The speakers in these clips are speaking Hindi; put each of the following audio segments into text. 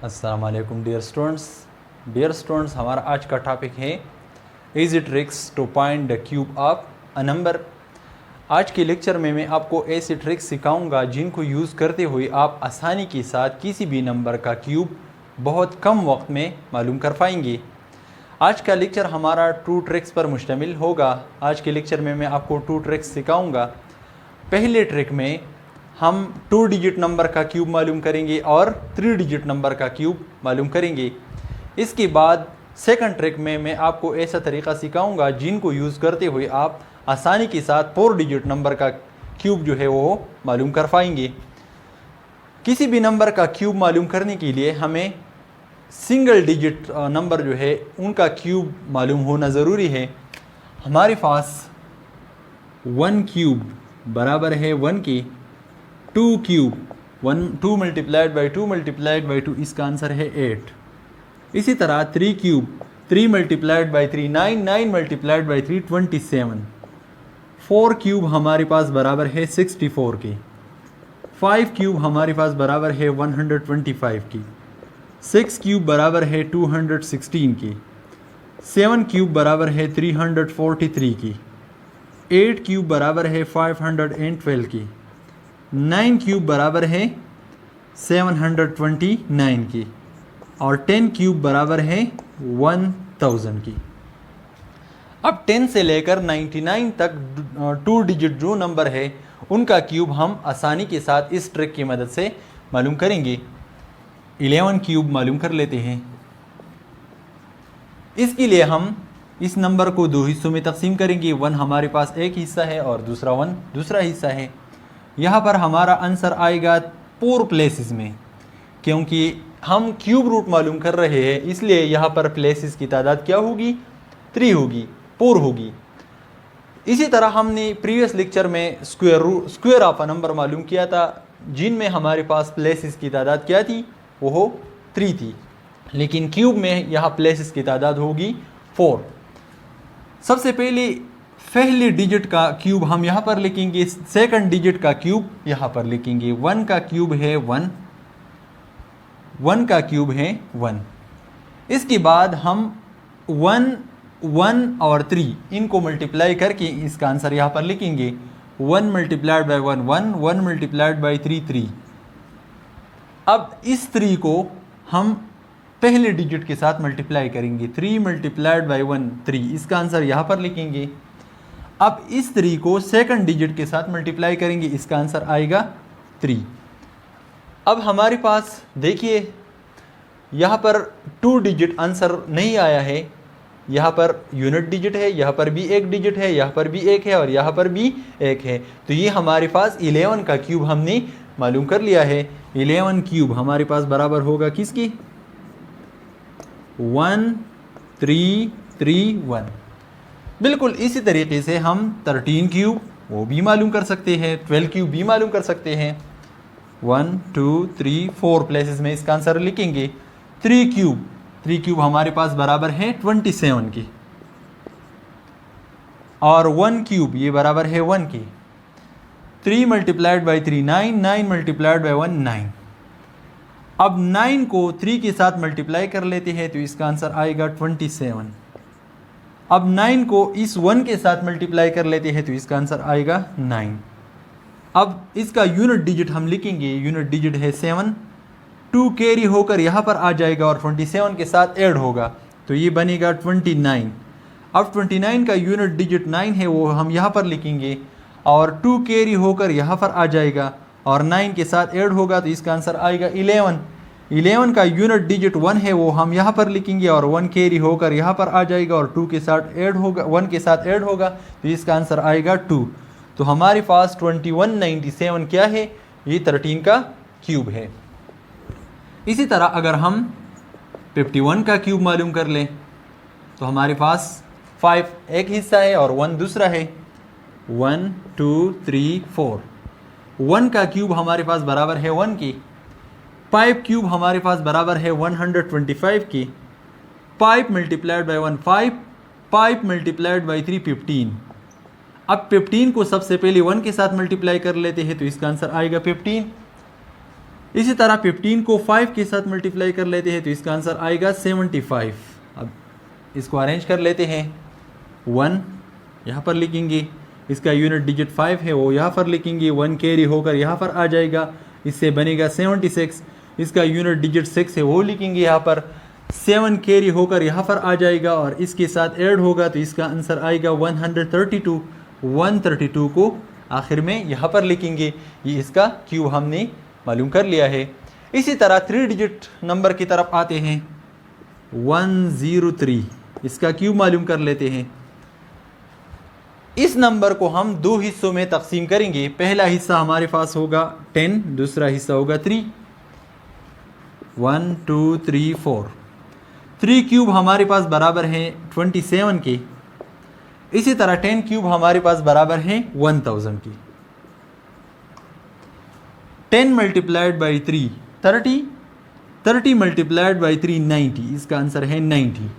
अस्सलाम वालेकुम डियर स्टूडेंट्स, हमारा आज का टॉपिक है easy tricks to find the cube of a number. आज के लेक्चर में मैं आपको ऐसे ट्रिक्स सिखाऊंगा जिनको यूज़ करते हुए आप आसानी के साथ किसी भी नंबर का क्यूब बहुत कम वक्त में मालूम कर पाएंगे। आज का लेक्चर हमारा 2 ट्रिक्स पर मुश्तमिल होगा। आज के लेक्चर में मैं आपको 2 ट्रिक्स सिखाऊंगा। पहले ट्रिक में हम 2 डिजिट नंबर का क्यूब मालूम करेंगे और 3 डिजिट नंबर का क्यूब मालूम करेंगे। इसके बाद सेकंड ट्रिक में मैं आपको ऐसा तरीका सिखाऊंगा जिनको यूज़ करते हुए आप आसानी के साथ 4 डिजिट नंबर का क्यूब जो है वो मालूम कर पाएंगे। किसी भी नंबर का क्यूब मालूम करने के लिए हमें सिंगल डिजिट नंबर जो है उनका क्यूब मालूम होना ज़रूरी है। हमारे पास 1 क्यूब बराबर है 1 के 2 cube 2 multiplied by 2 multiplied by 2, इसका आंसर है 8। इसी तरह 3 cube 3 multiplied by 3 9, 9 multiplied by 3 27। 4 cube हमारे पास बराबर है 64 की। 5 क्यूब हमारे पास बराबर है 125 की। 6 क्यूब बराबर है 216 की। 7 क्यूब बराबर है 343 की। 8 क्यूब बराबर है 512 की। 9 क्यूब बराबर है 729 की। और 10 क्यूब बराबर है 1000 की। अब 10 से लेकर 99 तक 2 डिजिट जो नंबर है उनका क्यूब हम आसानी के साथ इस ट्रिक की मदद से मालूम करेंगे। 11 क्यूब मालूम कर लेते हैं। इसके लिए हम इस नंबर को 2 हिस्सों में तकसीम करेंगे। 1 हमारे पास एक हिस्सा है और दूसरा 1 दूसरा हिस्सा है। यहाँ पर हमारा आंसर आएगा 4 प्लेसेस में, क्योंकि हम क्यूब रूट मालूम कर रहे हैं इसलिए यहाँ पर प्लेसेस की तादाद क्या होगी, 3 होगी, 4 होगी। इसी तरह हमने प्रीवियस लेक्चर में स्क्वायर ऑफ अ नंबर मालूम किया था जिनमें हमारे पास प्लेसेस की तादाद क्या थी, वो 3 थी। लेकिन क्यूब में यहाँ प्लेसेस की तादाद होगी 4। सबसे पहले डिजिट का क्यूब हम यहाँ पर लिखेंगे, सेकंड डिजिट का क्यूब यहाँ पर लिखेंगे। 1 का क्यूब है 1, 1 का क्यूब है 1। इसके बाद हम 1, 1 और 3 इनको मल्टीप्लाई करके इसका आंसर यहाँ पर लिखेंगे। 1 मल्टीप्लाइड बाई 1 1, 1 मल्टीप्लाइड बाई 3 3। अब इस 3 को हम पहले डिजिट के साथ मल्टीप्लाई करेंगे। 3 मल्टीप्लाइड बाई 1 3, इसका आंसर यहाँ पर लिखेंगे। अब इस 3 को सेकंड डिजिट के साथ मल्टीप्लाई करेंगे, इसका आंसर आएगा 3। अब हमारे पास देखिए यहाँ पर 2 डिजिट आंसर नहीं आया है। यहाँ पर यूनिट डिजिट है, यहाँ पर भी एक डिजिट है, यहाँ पर भी एक है और यहाँ पर भी एक है। तो ये हमारे पास 11 का क्यूब हमने मालूम कर लिया है। 11 क्यूब हमारे पास बराबर होगा किसकी, 1 3 3 1। बिल्कुल इसी तरीके से हम 13 क्यूब वो भी मालूम कर सकते हैं, 12 क्यूब भी मालूम कर सकते हैं। 1 2 3 4 प्लेसेस में इसका आंसर लिखेंगे। 3 क्यूब हमारे पास बराबर है 27 की। और 1 क्यूब ये बराबर है 1 की। 3 मल्टीप्लाइड बाई 3 9, 9 मल्टीप्लाइड बाई 1 9। अब 9 को 3 के साथ मल्टीप्लाई कर लेते हैं तो इसका आंसर आएगा 27। अब 9 को इस 1 के साथ मल्टीप्लाई कर लेते हैं तो इसका आंसर आएगा 9। अब इसका यूनिट डिजिट हम लिखेंगे, यूनिट डिजिट है 7। 2 कैरी होकर यहाँ पर आ जाएगा और 27 के साथ ऐड होगा तो ये बनेगा 29। अब 29 का यूनिट डिजिट 9 है वो हम यहाँ पर लिखेंगे और 2 कैरी होकर यहाँ पर आ जाएगा और 9 के साथ ऐड होगा तो इसका आंसर आएगा 11। 11 का यूनिट डिजिट 1 है वो हम यहाँ पर लिखेंगे और 1 कैरी होकर यहाँ पर आ जाएगा और 2 के साथ ऐड होगा, 1 के साथ ऐड होगा तो इसका आंसर आएगा 2। तो हमारे पास 2197 क्या है, ये 13 का क्यूब है। इसी तरह अगर हम 51 का क्यूब मालूम कर लें तो हमारे पास 5 एक हिस्सा है और 1 दूसरा है। 1 2 3 4। 1 का क्यूब हमारे पास बराबर है 1 की। 5 क्यूब हमारे पास बराबर है 125 की। 5 मल्टीप्लाइड बाई 1 5, 5 मल्टीप्लाइड बाई 3 15। अब 15 को सबसे पहले 1 के साथ मल्टीप्लाई कर लेते हैं तो इसका आंसर आएगा 15। इसी तरह 15 को 5 के साथ मल्टीप्लाई कर लेते हैं तो इसका आंसर आएगा 75। अब इसको अरेंज कर लेते हैं, 1 यहाँ पर लिखेंगे, इसका यूनिट डिजिट 5 है वो यहाँ पर लिखेंगे, 1 कैरी होकर यहाँ पर आ जाएगा, इससे बनेगा 76। इसका यूनिट डिजिट 6 है वो लिखेंगे यहाँ पर, 7 कैरी होकर यहाँ पर आ जाएगा और इसके साथ ऐड होगा तो इसका आंसर आएगा 132। 132 को आखिर में यहाँ पर लिखेंगे। ये इसका क्यूब हमने मालूम कर लिया है। इसी तरह 3 डिजिट नंबर की तरफ आते हैं, 103, इसका क्यूब मालूम कर लेते हैं। इस नंबर को हम 2 हिस्सों में तकसीम करेंगे। पहला हिस्सा हमारे पास होगा 10, दूसरा हिस्सा होगा 3। 1 2 3 4, 3 क्यूब हमारे पास बराबर है 27 के। इसी तरह 10 क्यूब हमारे पास बराबर है 1000 की। 10 मल्टीप्लाइड बाई 3 30, 30 मल्टीप्लाइड बाई 3 90, इसका आंसर है 90।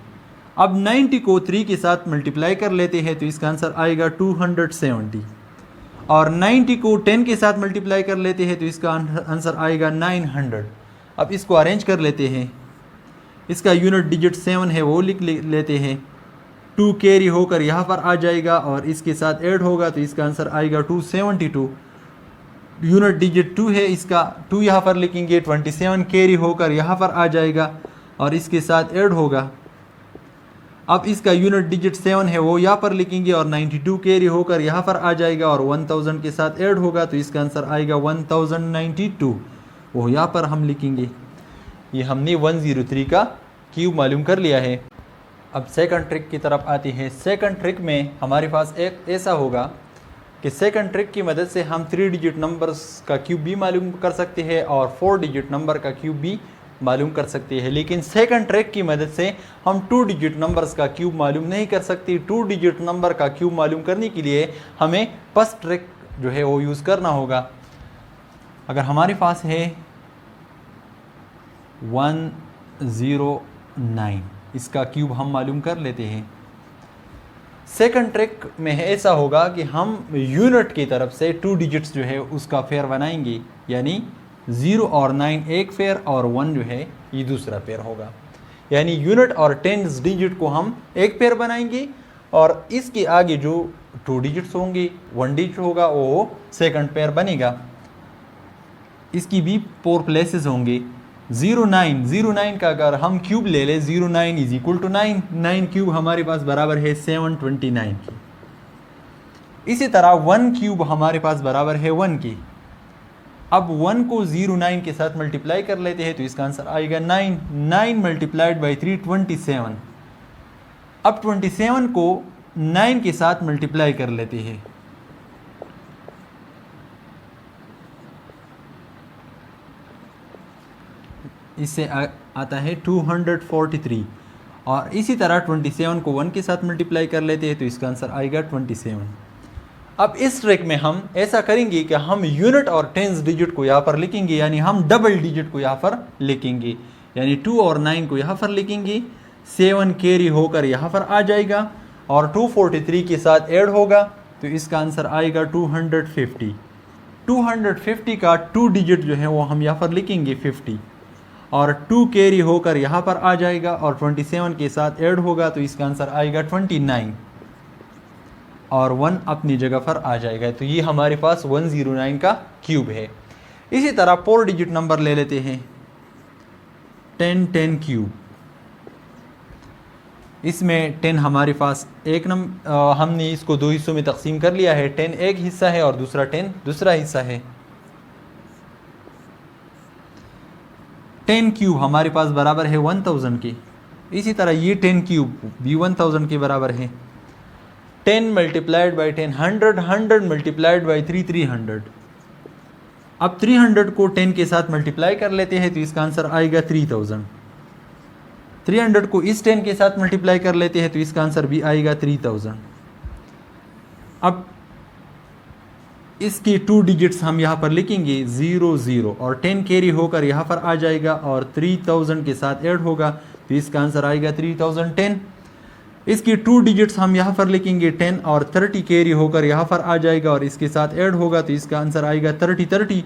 अब 90 को 3 के साथ मल्टीप्लाई कर लेते हैं तो इसका आंसर आएगा 270 और 90 को 10 के साथ मल्टीप्लाई कर लेते हैं तो इसका आंसर आएगा 900। अब इसको अरेंज कर लेते हैं, इसका यूनिट डिजिट 7 है वो लिख लेते हैं, 2 कैरी होकर यहाँ पर आ जाएगा और इसके साथ ऐड होगा तो इसका आंसर आएगा 272। यूनिट डिजिट 2 है, इसका 2 यहाँ पर लिखेंगे, 27 कैरी होकर यहाँ पर आ जाएगा और इसके साथ ऐड होगा। अब इसका यूनिट डिजिट 7 है वो यहाँ पर लिखेंगे और 92 कैरी होकर यहाँ पर आ जाएगा और 1000 के साथ ऐड होगा तो इसका आंसर आएगा 1092, वो यहाँ पर हम लिखेंगे। ये हमने 103 का क्यूब मालूम कर लिया है। अब सेकंड ट्रिक की तरफ आती है। सेकंड ट्रिक में हमारे पास एक ऐसा होगा कि सेकंड ट्रिक की मदद से हम 3 डिजिट नंबर्स का क्यूब भी मालूम कर सकते हैं और 4 डिजिट नंबर का क्यूब भी मालूम कर सकते हैं, लेकिन सेकंड ट्रिक की मदद से हम 2 डिजिट नंबर्स का क्यूब मालूम नहीं कर सकते। 2 डिजिट नंबर का क्यूब मालूम करने के लिए हमें फर्स्ट ट्रिक जो है वो यूज़ करना होगा। अगर हमारे पास है 109, इसका क्यूब हम मालूम कर लेते हैं। सेकंड ट्रिक में ऐसा होगा कि हम यूनिट की तरफ से 2 डिजिट्स जो है उसका फेयर बनाएंगे, यानी 0 और 9 एक फेयर और 1 जो है ये दूसरा पेयर होगा। यानी यूनिट और 10 डिजिट को हम एक पेयर बनाएंगे और इसके आगे जो 2 डिजिट्स होंगे 1 डिजिट होगा वो सेकंड पेयर बनेगा। इसकी भी 4 प्लेसेस होंगे। 09 का अगर हम क्यूब ले लें 09 इज इक्वल टू 9, 9 क्यूब हमारे पास बराबर है 729 की। इसी तरह 1 क्यूब हमारे पास बराबर है 1 की। अब 1 को 09 के साथ मल्टीप्लाई कर लेते हैं तो इसका आंसर आएगा 9। 9 मल्टीप्लाइड बाई 3 27। अब 27 को 9 के साथ मल्टीप्लाई कर लेते हैं, इससे आता है 243 और इसी तरह 27 को 1 के साथ मल्टीप्लाई कर लेते हैं तो इसका आंसर आएगा 27। अब इस ट्रिक में हम ऐसा करेंगे कि हम यूनिट और 10 डिजिट को यहाँ पर लिखेंगे, यानी हम डबल डिजिट को यहाँ पर लिखेंगे, यानी 2 और 9 को यहाँ पर लिखेंगे, 7 कैरी होकर यहाँ पर आ जाएगा और 243 के साथ ऐड होगा तो इसका आंसर आएगा 250। 250 का 2 डिजिट जो है वो हम यहाँ पर लिखेंगे 50 और 2 कैरी होकर यहाँ पर आ जाएगा और 27 के साथ ऐड होगा तो इसका आंसर आएगा 29 और 1 अपनी जगह पर आ जाएगा। तो ये हमारे पास 109 का क्यूब है। इसी तरह 4 डिजिट नंबर ले लेते हैं, 10 क्यूब। इसमें 10 हमारे पास एक हमने इसको 2 हिस्सों में तकसीम कर लिया है। 10 एक हिस्सा है और दूसरा 10 दूसरा हिस्सा है। 10 क्यूब हमारे पास बराबर है 1000 के। इसी तरह ये 10 क्यूब भी 1000 के बराबर है। 10 मल्टीप्लाइड बाई 10 100, 100 मल्टीप्लाइड बाई 3 300। अब 300 को 10 के साथ मल्टीप्लाई कर लेते हैं तो इसका आंसर आएगा 3000। 300 को इस 10 के साथ मल्टीप्लाई कर लेते हैं तो इसका आंसर भी आएगा 3000। अब इसकी 2 डिजिट्स हम यहाँ पर लिखेंगे 00 और 10 कैरी होकर यहाँ पर आ जाएगा और 3000 के साथ ऐड होगा तो इसका आंसर आएगा 3010। इसकी 2 डिजिट्स हम यहाँ पर लिखेंगे 10 और 30 कैरी होकर यहाँ पर आ जाएगा और इसके साथ ऐड होगा तो इसका आंसर आएगा 30।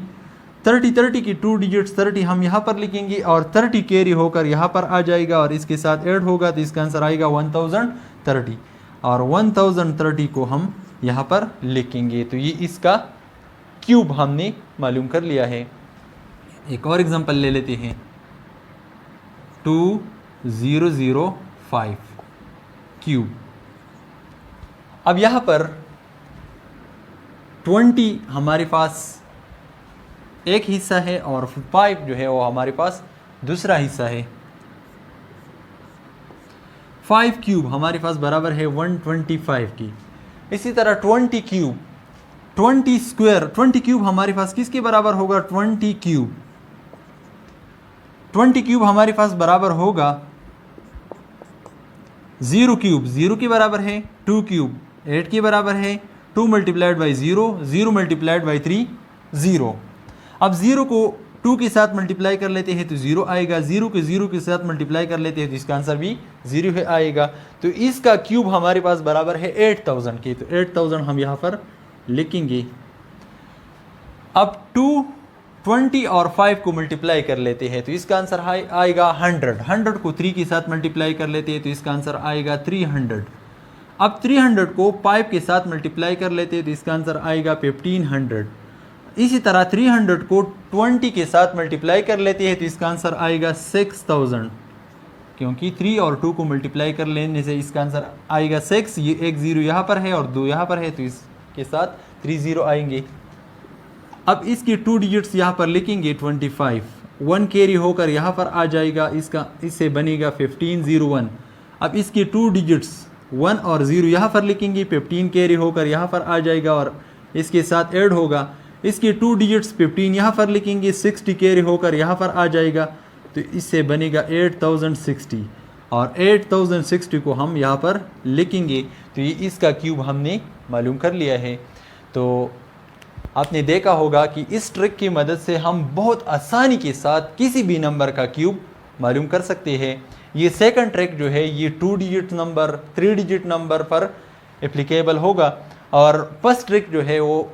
30 की 2 डिजिट्स 30 हम यहाँ पर लिखेंगे और 30 कैरी होकर यहाँ पर आ जाएगा और इसके साथ ऐड होगा तो इसका आंसर आएगा 1030 और 1030 को हम यहाँ पर लिखेंगे। तो ये इसका क्यूब हमने मालूम कर लिया है। एक और एग्जांपल ले लेते हैं 2005 क्यूब। अब यहाँ पर 20 हमारे पास एक हिस्सा है और 5 जो है वो हमारे पास दूसरा हिस्सा है। 5 क्यूब हमारे पास बराबर है 125 की। इसी तरह 20 क्यूब 20 स्क्वायर 20 क्यूब हमारे पास किसके बराबर होगा? 20 क्यूब हमारे पास बराबर होगा 0 क्यूब 0 के बराबर है, 2 क्यूब 8 के बराबर है, 2 मल्टीप्लाइड बाई 0 0 मल्टीप्लाइड बाई 3 0। अब 0 को 2 के साथ मल्टीप्लाई कर लेते हैं तो 0 आएगा, 0 के 0 के साथ मल्टीप्लाई कर लेते हैं तो इसका आंसर भी 0 है आएगा। तो इसका क्यूब हमारे पास बराबर है 8000 के। तो 8000 हम यहाँ पर लिखेंगे। अब 2 20 और 5 को मल्टीप्लाई कर लेते हैं तो इसका आंसर आएगा 100 को 3 के साथ मल्टीप्लाई कर लेते हैं तो इसका आंसर आएगा 300। अब 300 को 5 के साथ मल्टीप्लाई कर लेते हैं तो इसका आंसर आएगा 1500। इसी तरह 300 को 20 के साथ मल्टीप्लाई कर लेते हैं तो इसका आंसर आएगा 6000, क्योंकि 3 और 2 को मल्टीप्लाई कर लेने से इसका आंसर आएगा 6। ये एक 0 यहाँ पर है और 2 यहाँ पर है तो इसके साथ 3 0 आएंगे। अब इसकी 2 डिजिट्स यहाँ पर लिखेंगे 25, 1 कैरी होकर यहाँ पर आ जाएगा, इससे बनेगा 1501। अब इसकी 2 डिजिट्स 1 और 0 यहाँ पर लिखेंगे, 15 कैरी होकर यहाँ पर आ जाएगा और इसके साथ ऐड होगा। इसकी 2 डिजिट्स 15 यहाँ पर लिखेंगे, 60 कैरी होकर यहाँ पर आ जाएगा तो इससे बनेगा 8060 और 8060 को हम यहाँ पर लिखेंगे। तो ये इसका क्यूब हमने मालूम कर लिया है। तो आपने देखा होगा कि इस ट्रिक की मदद से हम बहुत आसानी के साथ किसी भी नंबर का क्यूब मालूम कर सकते हैं। ये सेकंड ट्रिक जो है ये 2 डिजिट नंबर 3 डिजिट नंबर पर एप्लीकेबल होगा और फर्स्ट ट्रिक जो है वो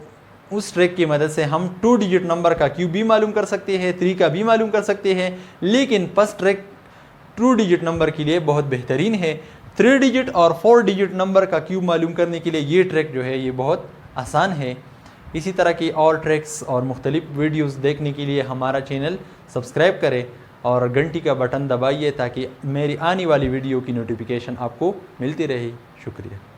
उस ट्रिक की मदद से हम 2 डिजिट नंबर का क्यूब भी मालूम कर सकते हैं, 3 का भी मालूम कर सकते हैं। लेकिन फर्स्ट ट्रिक 2 डिजिट नंबर के लिए बहुत बेहतरीन है। 3 डिजिट और 4 डिजिट नंबर का क्यूब मालूम करने के लिए ये ट्रिक जो है ये बहुत आसान है। इसी तरह की और ट्रिक्स और मुख्तलिफ वीडियोस देखने के लिए हमारा चैनल सब्सक्राइब करें और घंटी का बटन दबाइए ताकि मेरी आने वाली वीडियो की नोटिफिकेशन आपको मिलती रहे। शुक्रिया।